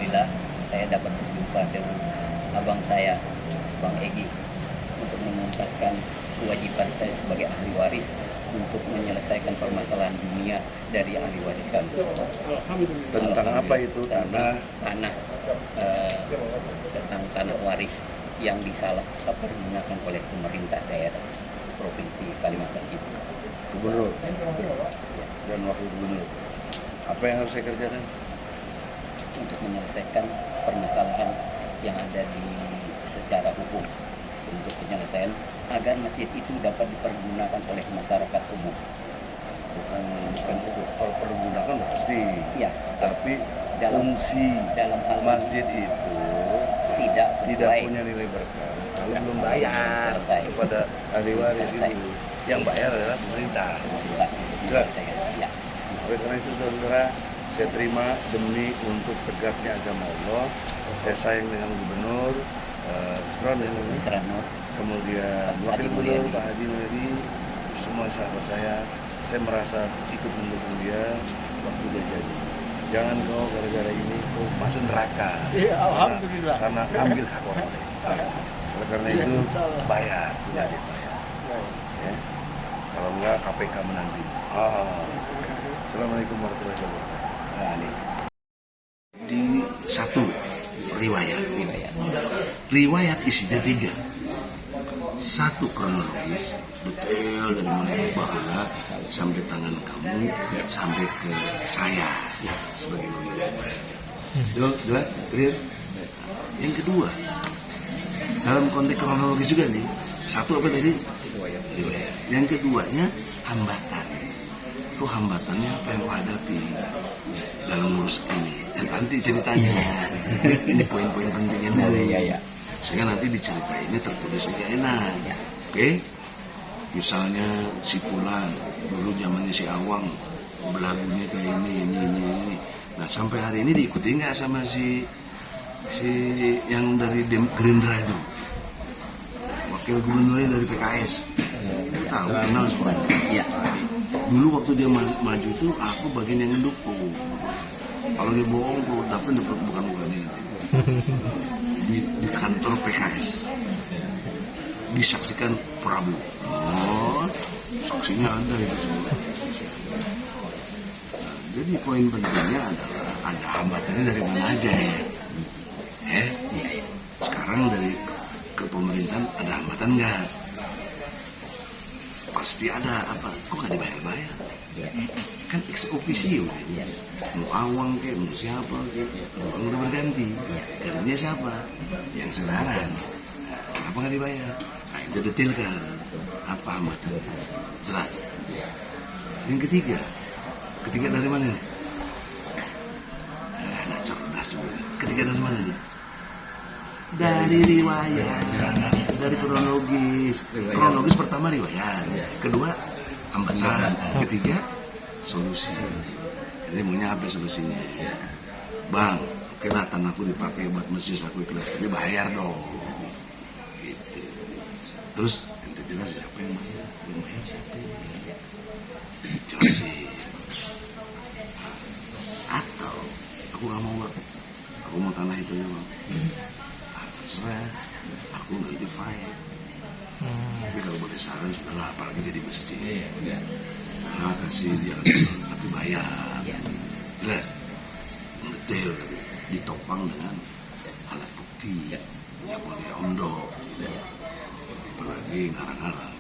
alhamdulillah saya dapat berjumpa dengan abang saya, Bang Egi, untuk menuntaskan kewajiban saya sebagai ahli waris untuk menyelesaikan permasalahan dunia dari ahli waris kami. Tentang apa itu? Tentang tentang tanah waris yang disalahgunakan oleh pemerintah daerah Provinsi Kalimantan Timur. Gubernur dan wakil gubernur. Apa yang harus saya kerjakan? Untuk menyelesaikan permasalahan yang ada di secara hukum untuk penyelesaian agar masjid itu dapat dipergunakan oleh masyarakat umum. Bukan itu, kalau pergunakan pasti. Ya, Tapi fungsi dalam hal masjid itu tidak sesuai. punya nilai berkah kalau belum bayar kepada ahli waris itu. Yang bayar adalah pemerintah. Jelas. Ya. Oleh karena itu saudara, saya terima demi untuk tegaknya agama Allah. Saya sayang dengan gubernur Isran, kemudian wakil gubernur Pak Haji Mulyadi, semua sahabat saya merasa ikut mendukung dia waktu dia jadi. Jangan kau gara-gara ini kau masuk neraka. Iya, alhamdulillah. Karena ambil hak orang lain. Oleh karena itu bayar, bayar. Ya. Kalau enggak KPK menanti. Assalamualaikum warahmatullahi wabarakatuh. Di satu riwayat isinya 3. 1 kronologis detail dari mulai bahula sampai tangan kamu sampai ke saya sebagai lawyer. Jelas, clear. Yang kedua, dalam konteks kronologis juga nih. 1 apa tadi? Riwayat. Yang keduanya hambatan. Itu hambatannya apa yang kau hadapi dalam ngurus ini. Dan nanti ceritanya. Ini poin-poin pentingnya dulu. Sehingga nanti diceritainnya tertulisnya enak. Oke? Misalnya si Fulan, dulu zamannya si Awang, belagunya kayak ini. Nah sampai hari ini diikuti nggak sama si yang dari Gerindra itu? Wakil gubernurnya dari PKS. Tahu, kenal semuanya. Iya. Dulu waktu dia maju itu aku bagian yang mendukung. Kalau dia bohong, dapat bukan ini. Di kantor PKS disaksikan Prabowo. Saksinya ada itu semua. Nah, jadi poin pentingnya adalah ada hambatannya dari mana aja ya. Sekarang dari kepemerintahan ada hambatan nggak? Pasti ada. Apa? Kok nggak dibayar-bayar? Kan ex officio kan? Mau Awang kayak mau siapa kayak uang udah berganti. Gantinya siapa? Yang sekarang. Nah, kenapa nggak dibayar? Nah itu detailkan apa hambatannya. Jelas. Yang ketiga dari mana nih? Anak cerdas juga. Ketiga dari mana nih? Dari riwayat, dari kronologis. Kronologis pertama riwayat, kedua hambatan, ketiga solusi. Jadi maunya apa solusinya? Bang, oke lah tanahku dipakai buat masjid, aku ikhlas, tapi bayar dong. Gitu. Terus ente jelas siapa yang bayar? Yang bayar siapa? Jelasin. Atau aku nggak mau bang, aku mau tanah itu ya bang. Serah, aku nanti fight. Tapi kalau boleh saran sudahlah, apalagi jadi masjid. Nah kasih dia, tapi bayar. Jelas, yang detail, ditopang dengan alat bukti. Ya boleh omdo, apalagi ngarang-ngarang.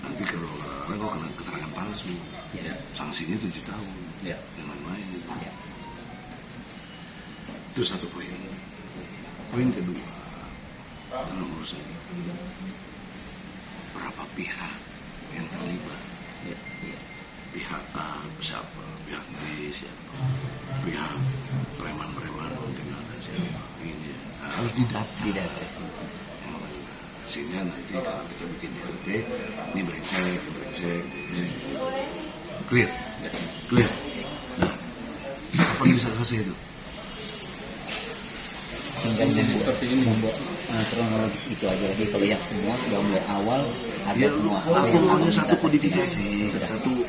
Nanti kalau ngarang-ngarang kok kena keterangan palsu, sanksinya 7 tahun. Yang lain-lain itu. Itu 1 poin. Poin kedua, dalam urusan ini, berapa pihak yang terlibat? Pihak A siapa? Pihak B siapa? Pihak preman-preman mungkin ada siapa? Ini harus didata. Sehingga nanti kalau kita bikin LP, ini brengsek, ini clear. Nah, kapan bisa selesai itu? tinggal membuat kronologis itu aja. Jadi kalau yang semua sudah mulai awal ada Ya, semua. aku maunya satu kodifikasi,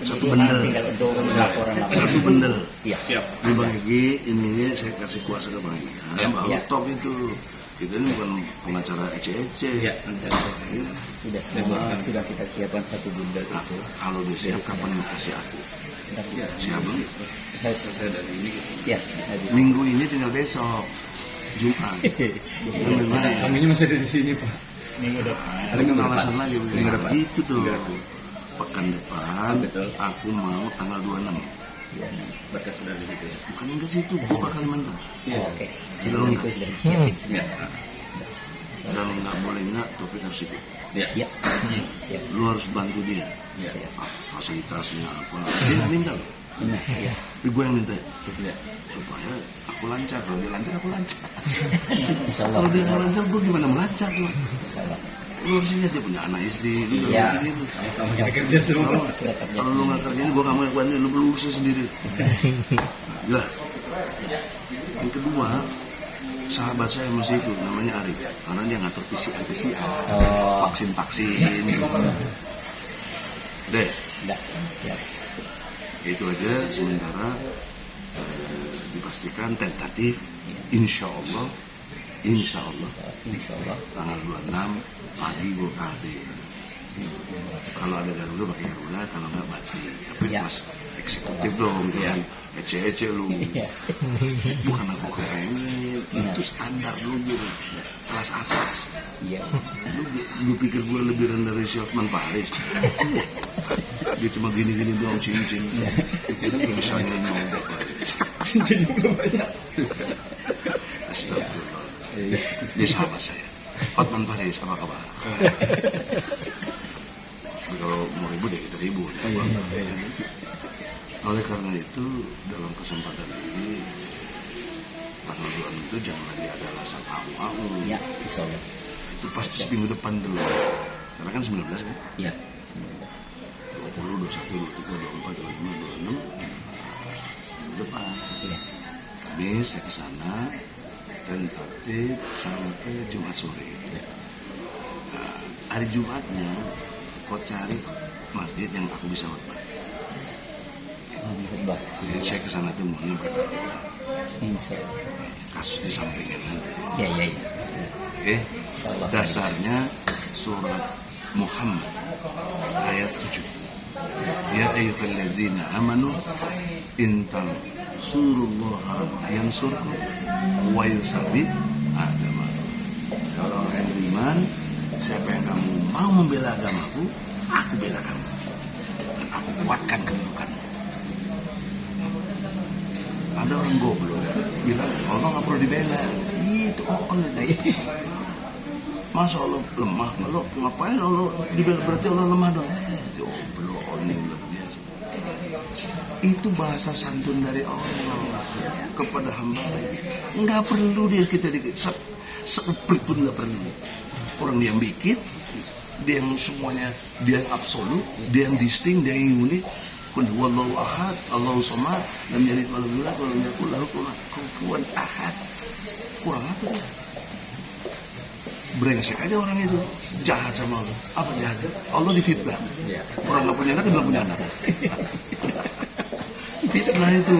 satu bendel, Tinggal dorong laporan. satu bendel. Iya. Siap. Ini Bang Egi, ini saya kasih kuasa ke Bang Egi. Ya, Bahwa ya. top itu, kita ini bukan pengacara ece-ece. Iya, nanti saya Ya. Sudah semua sudah kita siapkan satu bundel Nah, itu. kalau dia siap, kapan mau kasih aku? Ya. Siap Bang? selesai dari ini gitu. Ya, habis. Minggu ini tinggal besok, Jumat. Jangan main. Kaminya masih ada di sini, Pak. Ada alasan lagi Minggu Bang. depan. Itu dong. Minggu depan. Pekan depan, Betul. aku mau tanggal 26. Ya, Berkas sudah di situ ya. Bukan enggak situ, Bogor Kalimantan. oh, oke. Sebelum itu sudah disiapin. Ya. Dan nggak boleh nggak, Topik harus ikut. Ya. Ya, siap. Lu harus bantu dia. Siap. Fasilitasnya apa? Dia nggak minta loh. Nah, ya. Tapi gue yang minta. Ya. Supaya aku lancar. Kalau dia lancar, aku lancar. Insya Allah. Kalau dia nggak lancar, gue gimana melancar tuh? Insya Allah. Lu harus lihat dia punya anak istri. Dia Iya. gitu. Sama kita kerja semua, Kalau Pak. Kita kerja kalau lu nggak kerjain, gue kamu yang bantuin. Lu perlu usaha sendiri. Lah. Yang kedua, sahabat saya masih ikut, namanya Arif. Karena dia ngatur PCR, Oh, vaksin. Deh, enggak. Siap. itu aja sementara dipastikan tentatif insya Allah Insya Allah. tanggal 26 pagi gue kaldir. Kalau ada Garuda pakai Garuda, kalau nggak mati. Tapi Ya. pas eksekutif dong, jangan ece-ece lu. Iya. Bukan aku keren, itu standar lu gitu. Kelas atas. Iya. Lu pikir gue lebih rendah dari si Hotman Paris? Dia cuma gini-gini doang cincin. Misalnya nyobek kali. Cincinnya belum banyak. Astagfirullah. Dia sahabat saya. Hotman Paris, apa kabar? Tapi kalau mau ribut ya kita ribut. Oleh karena itu dalam kesempatan ini tanggal 26 itu jangan lagi ada alasan au-au. Ya, insya Allah. Itu pasti minggu depan dulu. Karena kan 19 kan? Ya, 19. 20, 21, 23, 24, 25, 26 minggu depan. Iya. Kamis saya ke sana tentatif sampai Jumat sore. Nah, hari Jumatnya kau cari masjid yang aku bisa khotbah. Khutbah. Jadi saya ke sana tuh maunya berdoa. Insya Allah. Kasus di sampingnya nanti. Ya, ya, ya. Oke. Insya Allah. Dasarnya surat Muhammad ayat 7. Ya ayyuhallazina amanu intal surullaha yansurkum wa yusabbit agama. Kalau orang yang beriman, siapa yang kamu mau membela agamaku, aku bela kamu dan aku kuatkan kedudukanmu. Ada orang goblok bilang Allah nggak perlu dibela. Itu Allah. Masa Allah lemah? Lo ngapain Allah dibela? Berarti Allah lemah dong. Goblok, oning luar biasa. Itu bahasa santun dari Allah kepada hamba. Nggak perlu dia kita seuplik pun nggak perlu. Orang dia yang bikin, dia yang semuanya, dia yang absolut, dia yang distinct, dia yang unik. Qul huwallahu ahad, Allahu samad, lam yalid walam yulad walam yakul lahu kufuwan ahad. Kurang apa sih? Brengsek aja orang itu, jahat sama Allah. Apa jahat? Allah difitnah. Orang nggak punya anak, bilang punya anak. Fitnah itu.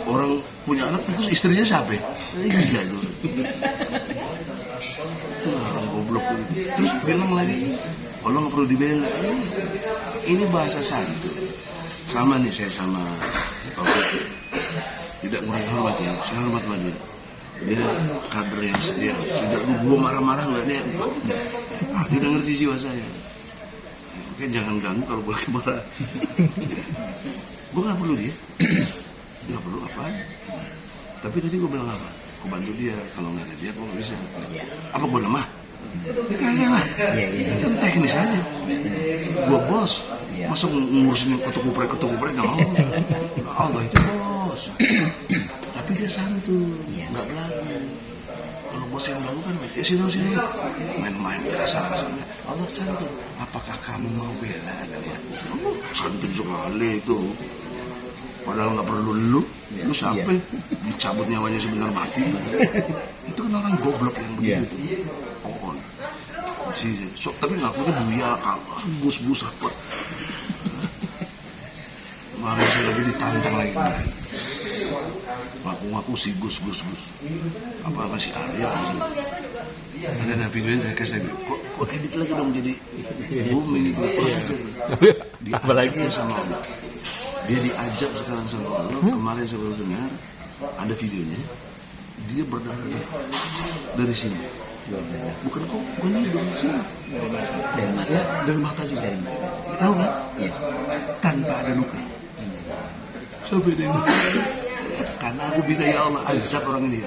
Orang punya anak terus istrinya siapa? Gila dulu. Itulah orang goblok itu. Terus bilang lagi, Allah nggak perlu dibela. Ini bahasa santun. Sama nih saya sama Taufik. Tidak kurang hormat ya, saya hormat sama dia. Dia kader yang sedia. Sudah gue marah-marah nggak dia. Dia udah ngerti jiwa saya. Oke, jangan ganggu kalau gue lagi marah. Gue nggak perlu dia. Nggak perlu apa. Tapi tadi gue bilang apa? Gue bantu dia. Kalau nggak ada dia, gue nggak bisa. Apa gue lemah? Ya kagak lah. Kan teknis aja. Gue bos. Masa ngurusin yang ketuk-kuprek nggak mau. Allah itu bos. Tapi dia santun, nggak belagu. Kalau bos yang belagu kan, ya sini main-main kasar-kasarnya. Allah santun. Apakah kamu mau bela agama? Santun sekali itu. Padahal nggak perlu lu siapa? Dicabut nyawanya sebentar mati. Itu kan orang goblok yang begitu. Oh, tapi ngakunya buya, gus apa? Kemarin saya lagi ditantang lagi kemarin. Ngaku si gus. Apa si Arya? Ada videonya saya kasih. Kok edit lagi dong jadi booming aja. Apalagi sama Allah. Dia diajak sekarang sama Allah. Kemarin saya baru dengar ada videonya. Dia berdarah dari sini. Bukan hidung sini. Dari mata juga. Tahu kan? Tanpa ada luka. Sampai dia karena aku minta ya Allah azab orang ini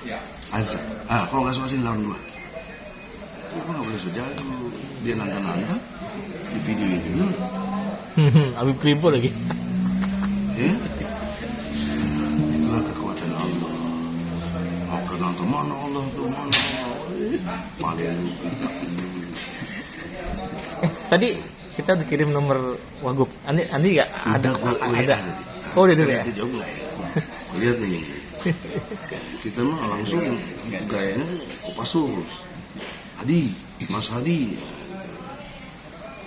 ya. Azab. Kalau nggak suka sini lawan gua. Aku nggak boleh saja kalau dia nantang di video ini. Habib Kribo lagi. Ya. Itulah kekuatan Allah. Aku nonton mana Allah tuh mana. Paling lupa. Tadi kita udah kirim nomor Wagub. Andi nggak ada? Ada. Oh udah dulu ya. Kita jawab lah ya. Lihat nih. Kita mah langsung gayanya Kopassus. Mas Hadi.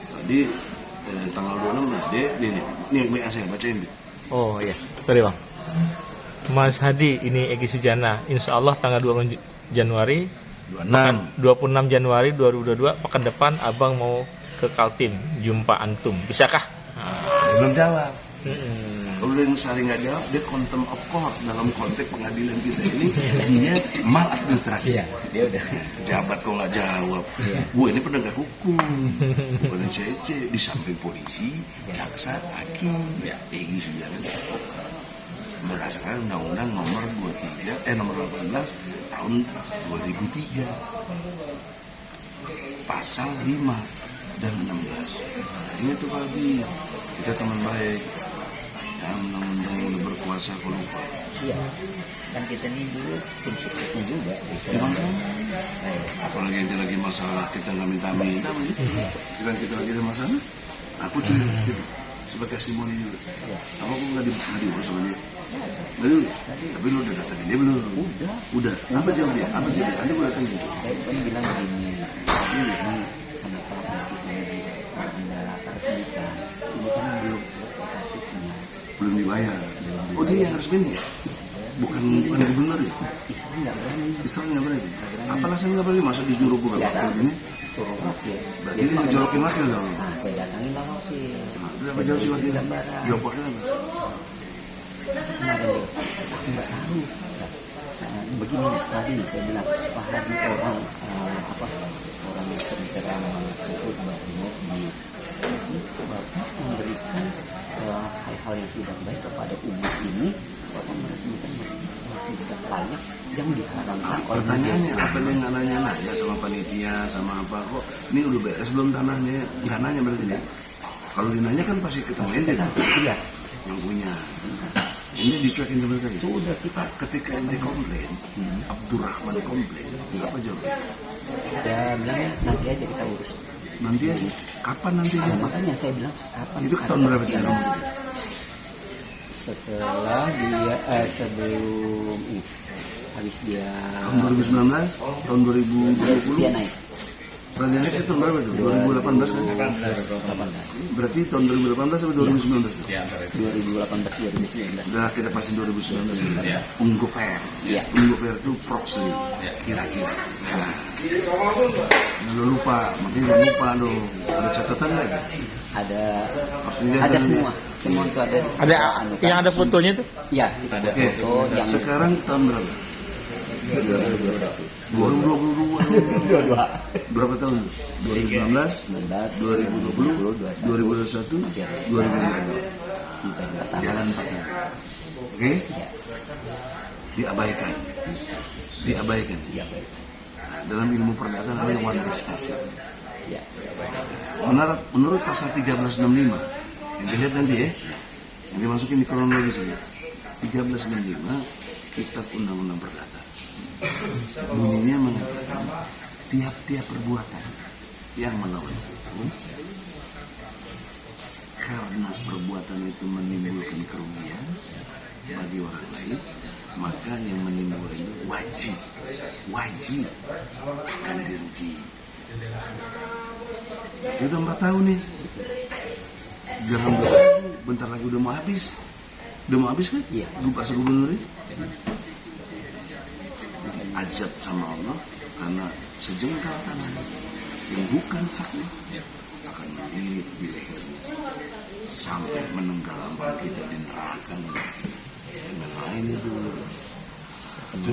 Tadi tanggal 26 lah. Nih WA saya bacain. Oh iya. Sorry bang. Mas Hadi, ini Egy Sujana. Insya Allah tanggal 26 Januari 26 Januari 2022 pekan depan abang mau ke Kaltim jumpa antum, bisakah? Belum jawab. Kalau yang sering nggak jawab, dia contempt of court dalam konteks pengadilan kita ini dia maladministrasi. Dia udah jabat kok nggak jawab. Gue ini penegak hukum, bukan CC. Di samping polisi, jaksa, hakim, Egy Sujana berdasarkan Undang-Undang nomor 18 tahun 2003 pasal 5 dan 16. Ini tuh Pak Abi, kita teman baik. Yang undang-undang udah berkuasa kalau lupa. Iya. Kan kita ini dulu tim suksesnya juga bisa. Apalagi nanti lagi masalah kita nggak minta-minta, kita lagi ada masalah. Aku cerita sebagai testimoni juga. Apa aku nggak diurus sama dia? Nggak dulu. Tapi lu udah datangin dia belum? Udah. Apa jawab dia? Nanti gue datangin. Saya kan bilang begini. Ini kenapa Anda resmikan? Ini kan belum selesai kasusnya. Belum dibayar. Oh dia yang resmin ya? Bukan gubernur ya? Israel nggak berani. Apa alasan nggak berani? Masa dijuruk gue bakal gini? Suruh wakil. Berarti dia ngejorokin wakil dong. Nah, saya datangin lah wakil. Terus apa jawab si wakil? Jawabnya apa? Aku nggak tahu. Begini tadi saya bilang Pak Hadi orang yang berbicara sebut Bapak memberikan hal-hal yang tidak baik kepada umat ini. Bapak meresmikan tidak layak yang diharamkan. Pertanyaannya apa dia nggak nanya sama panitia sama apa kok? Ini udah beres belum tanahnya? Nggak nanya berarti ya? Kalau dinanya kan pasti ketemu ente Iya. Yang punya. Ini dicuekin sama sekali. Sudah kita. Ketika ente komplain, Abdurrahman komplain, apa jawabnya? Ya bilangnya nanti aja kita urus. Nanti aja. Kapan nanti aja? Makanya saya bilang kapan. Itu tahun berapa dia ngomong? Setelah dia sebelum ini habis dia Tahun 2019, tahun 2020. dia naik. Berarti naik itu tahun berapa tuh? 2018 kan? 2018. Berarti tahun 2018 sampai 2019 tuh? 2018 2019. Udah kita pasti 2019 ini. Ungu Fair. Iya. Ungu Fair itu proxy. Kira-kira. Nah, lu lupa, makanya jangan lupa lo. Ada catatan nggak? Ada semua. Semua itu ada. Ada yang ada fotonya tuh? Iya, ada Oke. foto yang Sekarang tahun berapa? 2022. Berapa tahun? 2019, 2020, 2021, 2022. Jalan 4 tahun. Oke? Diabaikan. Nah, dalam ilmu perdata namanya one prestasi. ya. Menurut pasal 1365 yang dilihat nanti ya, yang dimasukin di kronologis ini 1365 Kitab Undang-Undang Perdata bunyinya mengatakan tiap-tiap perbuatan yang melawan hukum karena perbuatan itu menimbulkan kerugian bagi orang lain, maka yang menimbulkan itu wajib ganti rugi. Ini udah 4 tahun nih, jangan bentar lagi udah mau habis kan? Iya. Lupa gubernur ini. Ajab sama Allah, karena sejengkal tanah yang bukan haknya akan melilit di lehernya sampai menenggelamkan kita di neraka. Dan lain itu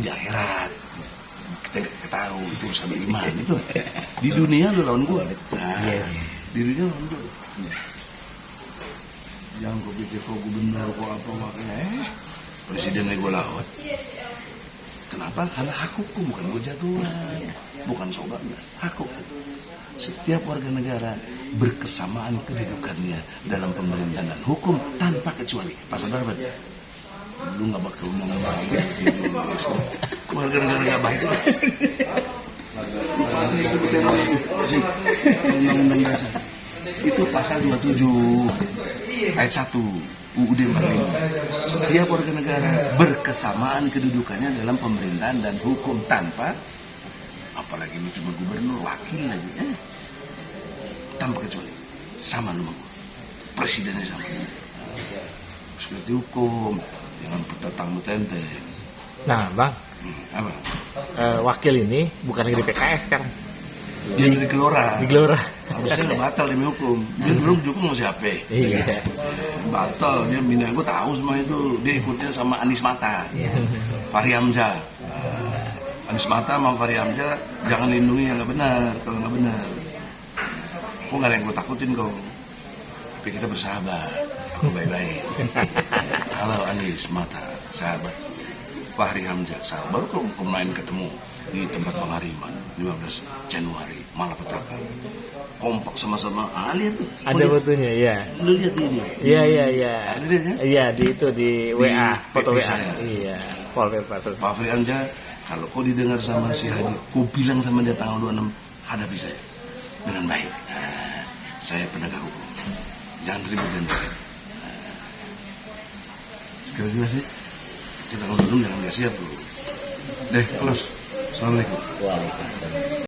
di akhirat kita nggak tahu, itu sama iman itu. Di dunia lu lawan gua, di dunia lawan gua. Jangan kau pikir kau gubernur kau apa makanya presidennya gua lawan. Kenapa? Karena hak hukum, bukan gue jagoan, bukan sobatnya, hak hukum. Setiap warga negara berkesamaan kedudukannya dalam pemerintahan dan hukum tanpa kecuali. Pasal berapa? Lu nggak bakal undang-undang warga negara nggak baik loh. Undang-undang dasar itu pasal 27 ayat 1 UUD 45. Setiap warga negara berkesamaan kedudukannya dalam pemerintahan dan hukum tanpa, apalagi lu cuma gubernur, wakil lagi, tanpa kecuali. Sama lu sama gua, presidennya sama. Seperti hukum, jangan petatang betenteng. Nah, Bang, Apa? wakil ini bukan lagi di PKS sekarang, Dia dari Gelora. di Gelora. Harusnya nggak batal demi hukum. Dia dulu dukung sama siapa? Iya. Batal, dia minta, gue tahu semua itu. Dia ikutnya sama Anies Mata, Fahri Hamzah. Anies Mata sama Fahri Hamzah jangan lindungi yang nggak benar, kalau nggak benar. Kok nggak ada yang gue takutin kau. Tapi kita bersahabat, aku baik-baik. Halo Anies Mata, sahabat. Fahri Hamzah, sahabat. Baru kau main ketemu di tempat pengariman 15 Januari Malapetaka. Kompak sama-sama. Lihat tuh. Ada fotonya, ya. Lu lihat ini. Iya. Ada lihat ya? Iya, di itu di WA, foto PP WA. saya. Iya, wallpaper tuh. Pak Fahri Hamzah, kalau kau didengar sama si Hadi, kau bilang sama dia tanggal 26, hadapi saya dengan baik. Saya penegak hukum. Jangan ribut dan ribut. Sekali jelas sih. Kita kalau belum jangan nggak siap dulu. Deh, close. Assalamualaikum. Waalaikumsalam.